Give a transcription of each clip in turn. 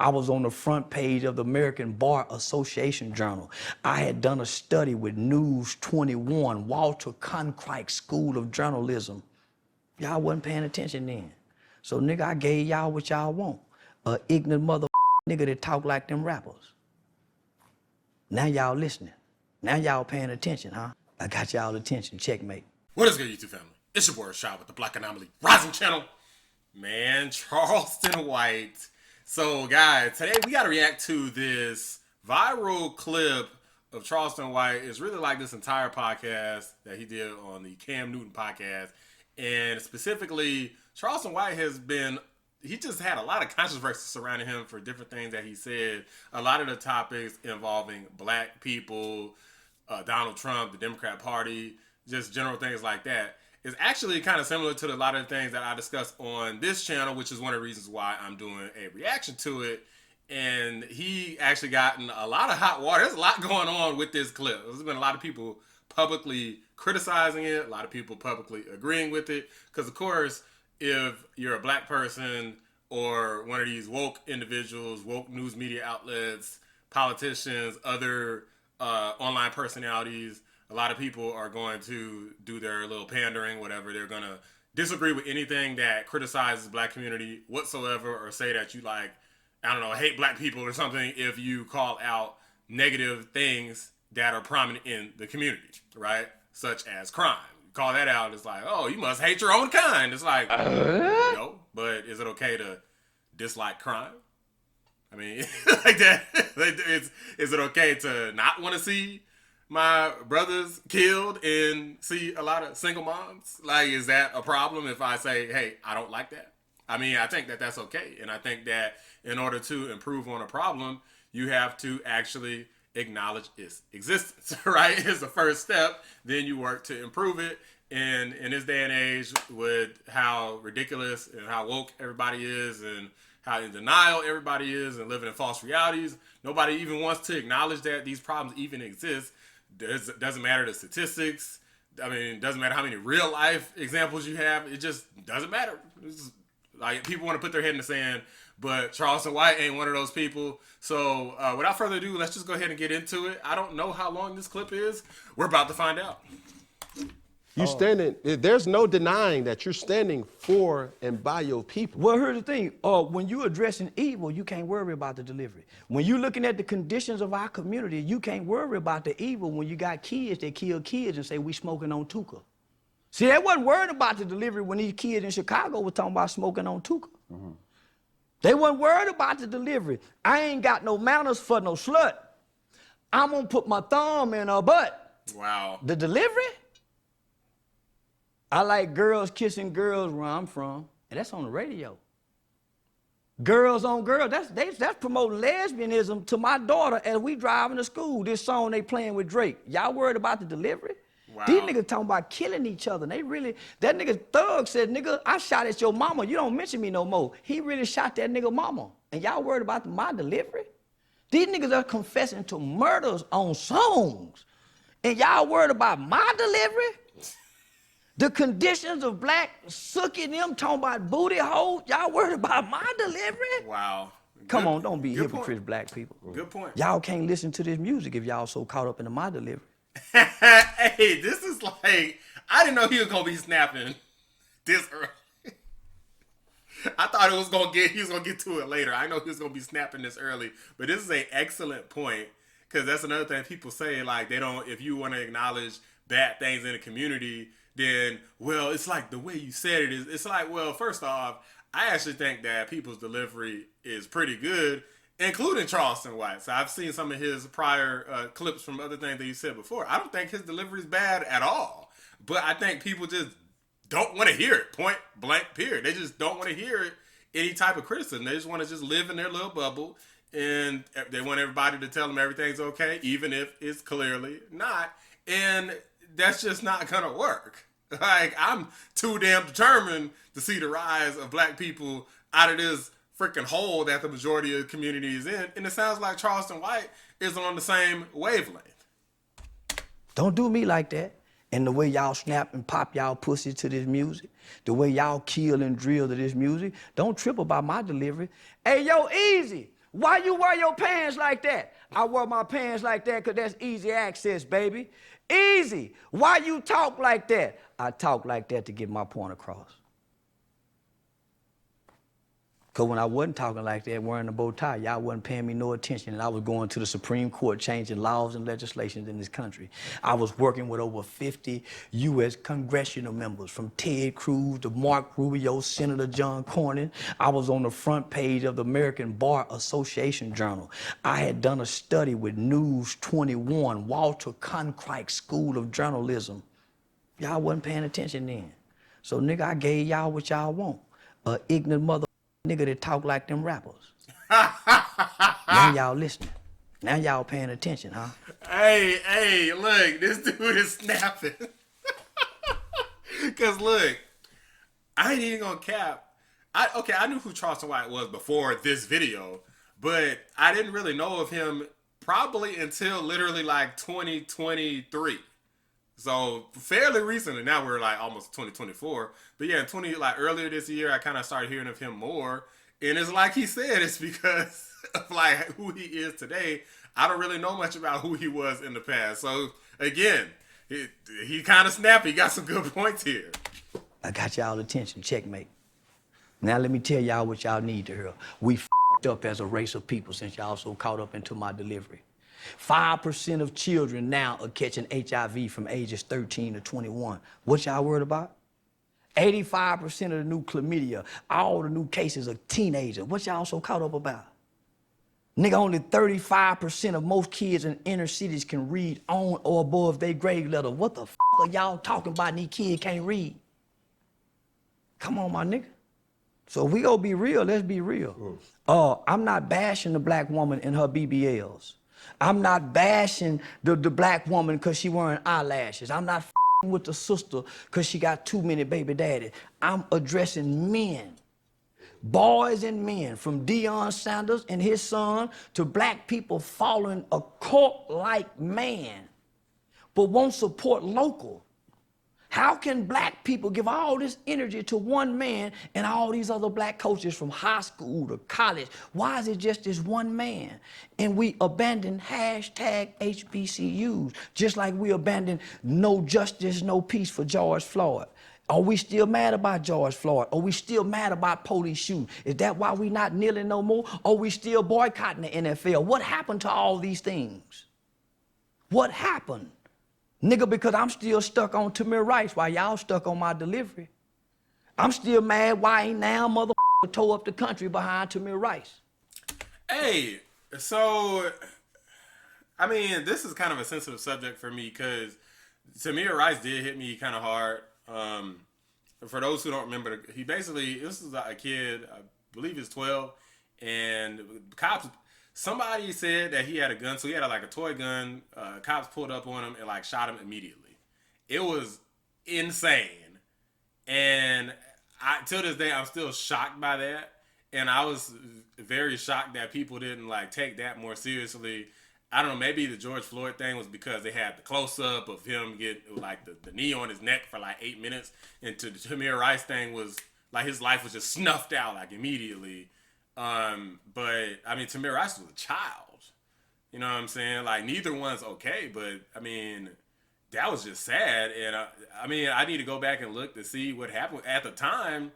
I was on the front page of the American Bar Association Journal. I had done a study with News 21, Walter Cronkite School of Journalism. Y'all wasn't paying attention then. So nigga, I gave y'all what y'all want. A ignorant mother nigga that talk like them rappers. Now y'all listening. Now y'all paying attention, huh? I got y'all attention, checkmate. What is good, YouTube family? It's your boy Rashad with the Black Anomaly Rising channel. Man, Charleston White. So guys, today we got to react to this viral clip of Charleston White. It's really like this entire podcast that he did on the Cam Newton podcast. And specifically, Charleston White he just had a lot of controversy surrounding him for different things that he said. A lot of the topics involving black people, Donald Trump, the Democrat Party, just general things like that. It's actually kind of similar to a lot of the things that I discussed on this channel, which is one of the reasons why I'm doing a reaction to it. And he actually gotten a lot of hot water. There's a lot going on with this clip. There's been a lot of people publicly criticizing it, a lot of people publicly agreeing with it. Because, of course, if you're a black person or one of these woke individuals, woke news media outlets, politicians, other online personalities, a lot of people are going to do their little pandering, whatever. They're going to disagree with anything that criticizes the black community whatsoever, or say that you hate black people or something if you call out negative things that are prominent in the community, right? Such as crime. You call that out, it's like, oh, you must hate your own kind. It's like, no, but is it okay to dislike crime? I mean, like that. Is it okay to not want to see my brothers killed and see a lot of single moms? Like, is that a problem if I say, hey, I don't like that? I mean, I think that that's okay. And I think that in order to improve on a problem, you have to actually acknowledge its existence, right? It's the first step. Then you work to improve it. And in this day and age, with how ridiculous and how woke everybody is and how in denial everybody is and living in false realities, nobody even wants to acknowledge that these problems even exist. Doesn't matter the statistics. I mean, it doesn't matter how many real life examples you have. It just doesn't matter. It's just, like, people want to put their head in the sand, but Charleston White ain't one of those people. So without further ado, let's just go ahead and get into it. I don't know how long this clip is. We're about to find out. You standing, there's no denying that you're standing for and by your people. Well, here's the thing. When you're addressing evil, you can't worry about the delivery. When you're looking at the conditions of our community, you can't worry about the evil when you got kids that kill kids and say we smoking on Tuka. See, they wasn't worried about the delivery when these kids in Chicago were talking about smoking on Tuka. Mm-hmm. They wasn't worried about the delivery. I ain't got no manners for no slut. I'm gonna put my thumb in her butt. Wow. The delivery? I like girls kissing girls where I'm from, and that's on the radio. Girls on girls, that's promoting lesbianism to my daughter as we driving to school. This song they playing with Drake. Y'all worried about the delivery? Wow. These niggas talking about killing each other. That nigga Thug said, nigga, I shot at your mama. You don't mention me no more. He really shot that nigga mama. And y'all worried about my delivery? These niggas are confessing to murders on songs. And y'all worried about my delivery? The conditions of black sucking them, talking about booty holes. Y'all worried about my delivery? Wow. Come on, don't be hypocrites, black people. Good point. Y'all can't listen to this music if y'all so caught up in my delivery. Hey, this is like, I didn't know he was going to be snapping this early. I thought he was going to get to it later. I know he was going to be snapping this early. But this is an excellent point, because that's another thing people say, like, if you want to acknowledge bad things in the community, then, well, it's like the way you said it is. It's like, well, first off, I actually think that people's delivery is pretty good, including Charleston White. So I've seen some of his prior clips from other things that he said before. I don't think his delivery is bad at all. But I think people just don't want to hear it, point blank, period. They just don't want to hear it, any type of criticism. They just want to just live in their little bubble, and they want everybody to tell them everything's okay, even if it's clearly not. And that's just not going to work. Like, I'm too damn determined to see the rise of black people out of this freaking hole that the majority of the community is in. And it sounds like Charleston White is on the same wavelength. Don't do me like that. And the way y'all snap and pop y'all pussy to this music, the way y'all kill and drill to this music, don't trip about my delivery. Hey, yo, Easy, Why you wear your pants like that? I wear my pants like that because that's easy access, baby. Easy. Why you talk like that? I talk like that to get my point across. Because when I wasn't talking like that, wearing a bow tie, y'all wasn't paying me no attention, and I was going to the Supreme Court changing laws and legislations in this country. I was working with over 50 U.S. congressional members, from Ted Cruz to Mark Rubio, Senator John Cornyn. I was on the front page of the American Bar Association Journal. I had done a study with News 21, Walter Cronkite School of Journalism. Y'all wasn't paying attention then. So, nigga, I gave y'all what y'all want. A ignorant mother nigga that talk like them rappers. Now y'all listening. Now y'all paying attention, huh? Hey, look, this dude is snapping. Cause look, I ain't even gonna cap. I knew who Charleston White was before this video, but I didn't really know of him probably until literally like 2023. So fairly recently. Now we're like almost 2024. But yeah, earlier this year, I kind of started hearing of him more. And it's like he said, it's because of like who he is today. I don't really know much about who he was in the past. So again, he kind of snappy. He got some good points here. I got y'all attention. Checkmate. Now let me tell y'all what y'all need to hear. We f***ed up as a race of people since y'all so caught up into my delivery. 5% of children now are catching HIV from ages 13 to 21. What y'all worried about? 85% of the new chlamydia, all the new cases are teenagers. What y'all so caught up about? Nigga, only 35% of most kids in inner cities can read on or above their grade level. What the f*** are y'all talking about and these kids can't read? Come on, my nigga. So if we gonna be real, let's be real. I'm not bashing the black woman in her BBLs. I'm not bashing the black woman because she wearing eyelashes. I'm not with the sister because she got too many baby daddies. I'm addressing men, boys and men, from Deion Sanders and his son to black people following a cult-like man, but won't support local. How can black people give all this energy to one man and all these other black coaches from high school to college? Why is it just this one man? And we abandon hashtag HBCUs, just like we abandoned no justice, no peace for George Floyd. Are we still mad about George Floyd? Are we still mad about police shooting? Is that why we not kneeling no more? Are we still boycotting the NFL? What happened to all these things? What happened? Nigga, because I'm still stuck on Tamir Rice while y'all stuck on my delivery. I'm still mad why ain't now motherfucker tore up the country behind Tamir Rice. Hey, so, I mean, this is kind of a sensitive subject for me because Tamir Rice did hit me kind of hard. For those who don't remember, this is a kid, I believe he's 12, and cops... Somebody said that he had a gun, so he had like a toy gun. Cops pulled up on him and like shot him immediately. It was insane, and till this day I'm still shocked by that. And I was very shocked that people didn't like take that more seriously. I don't know, maybe the George Floyd thing was because they had the close up of him get like the knee on his neck for like 8 minutes, and to the Tamir Rice thing was like his life was just snuffed out like immediately. But I mean, Tamir Rice was a child, you know what I'm saying? Like neither one's okay, but I mean, that was just sad. And I mean, I need to go back and look to see what happened at the time.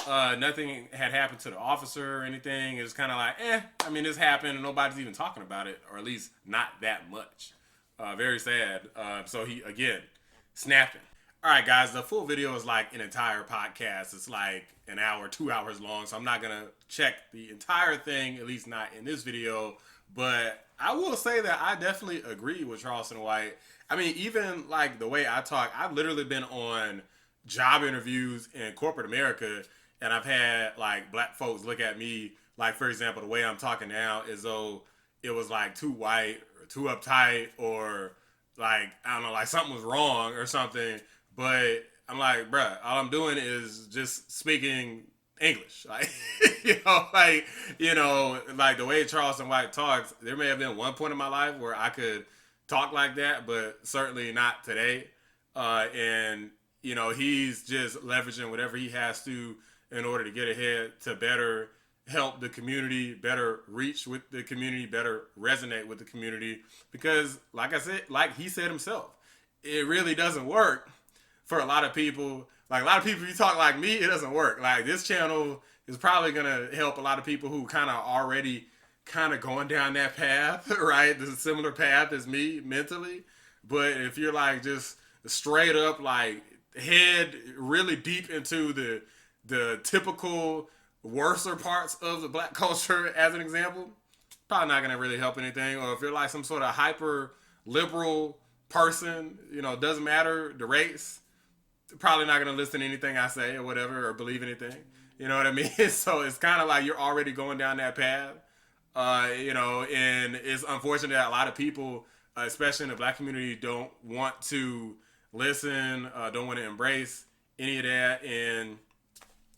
Nothing had happened to the officer or anything. It was kind of like, I mean, this happened and nobody's even talking about it, or at least not that much. Very sad. So he, again, snapping. All right, guys, the full video is like an entire podcast. It's like an hour, 2 hours long. So I'm not going to check the entire thing, at least not in this video. But I will say that I definitely agree with Charleston White. I mean, even like the way I talk, I've literally been on job interviews in corporate America, and I've had like black folks look at me, like, for example, the way I'm talking now as though it was like too white or too uptight, or like, I don't know, like something was wrong or something. But I'm like, bruh, all I'm doing is just speaking English. Like, like the way Charleston White talks, there may have been one point in my life where I could talk like that, but certainly not today. And, he's just leveraging whatever he has to in order to get ahead, to better help the community better reach with the community, better resonate with the community. Because like I said, like he said himself, it really doesn't work for a lot of people. Like a lot of people, you talk like me, it doesn't work. Like this channel is probably gonna help a lot of people who kind of already kind of going down that path, right? The similar path as me mentally. But if you're like just straight up like head really deep into the typical worser parts of the black culture as an example, probably not gonna really help anything. Or if you're like some sort of hyper liberal person, you know, doesn't matter the race, probably not gonna listen to anything I say or whatever, or believe anything. You know what I mean? So it's kind of like you're already going down that path. You know, and it's unfortunate that a lot of people, especially in the black community, don't want to listen, don't want to embrace any of that. And,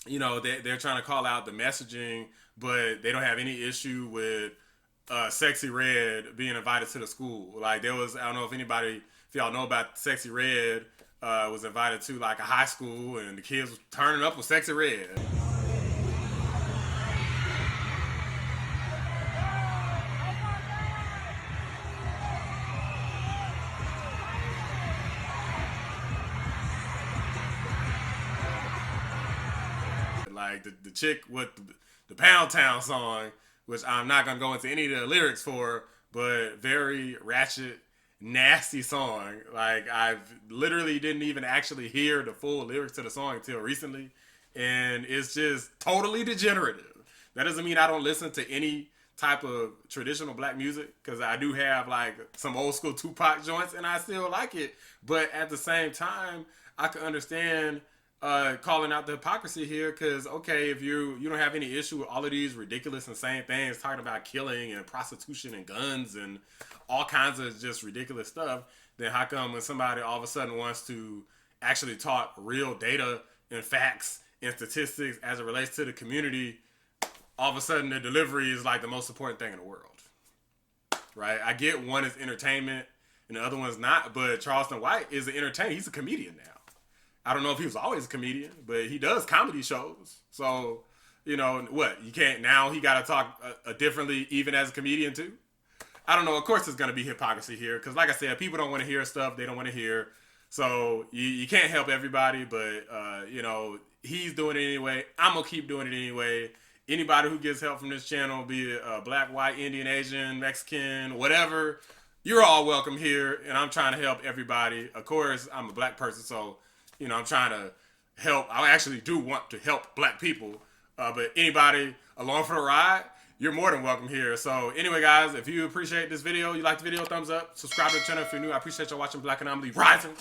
you know, they're trying to call out the messaging, but they don't have any issue with Sexy Red being invited to the school. Like there was, I don't know if y'all know about Sexy Red, was invited to like a high school, and the kids was turning up with Sexy Red. Like the chick with the Pound Town song, which I'm not gonna go into any of the lyrics for, but very ratchet, nasty song. Like I've literally didn't even actually hear the full lyrics to the song until recently, and it's just totally degenerative. That doesn't mean I don't listen to any type of traditional black music, because I do have like some old school Tupac joints and I still like it, but at the same time I can understand calling out the hypocrisy here, because okay, if you don't have any issue with all of these ridiculous insane things, talking about killing and prostitution and guns and all kinds of just ridiculous stuff, then how come when somebody all of a sudden wants to actually talk real data and facts and statistics as it relates to the community, all of a sudden the delivery is like the most important thing in the world, right? I get one is entertainment and the other one's not, but Charleston White is an entertainer. He's a comedian now. I don't know if he was always a comedian, but he does comedy shows. So, you know, what? You can't, now he got to talk differently even as a comedian too? I don't know. Of course there's going to be hypocrisy here, because like I said, people don't want to hear stuff they don't want to hear. So you can't help everybody, but, you know, he's doing it anyway. I'm going to keep doing it anyway. Anybody who gets help from this channel, be it black, white, Indian, Asian, Mexican, whatever, you're all welcome here, and I'm trying to help everybody. Of course, I'm a black person, so you know, I'm trying to help. I actually do want to help black people. But anybody along for the ride, you're more than welcome here. So anyway, guys, if you appreciate this video, you like the video, thumbs up. Subscribe to the channel if you're new. I appreciate y'all watching Black Anomaly Rising.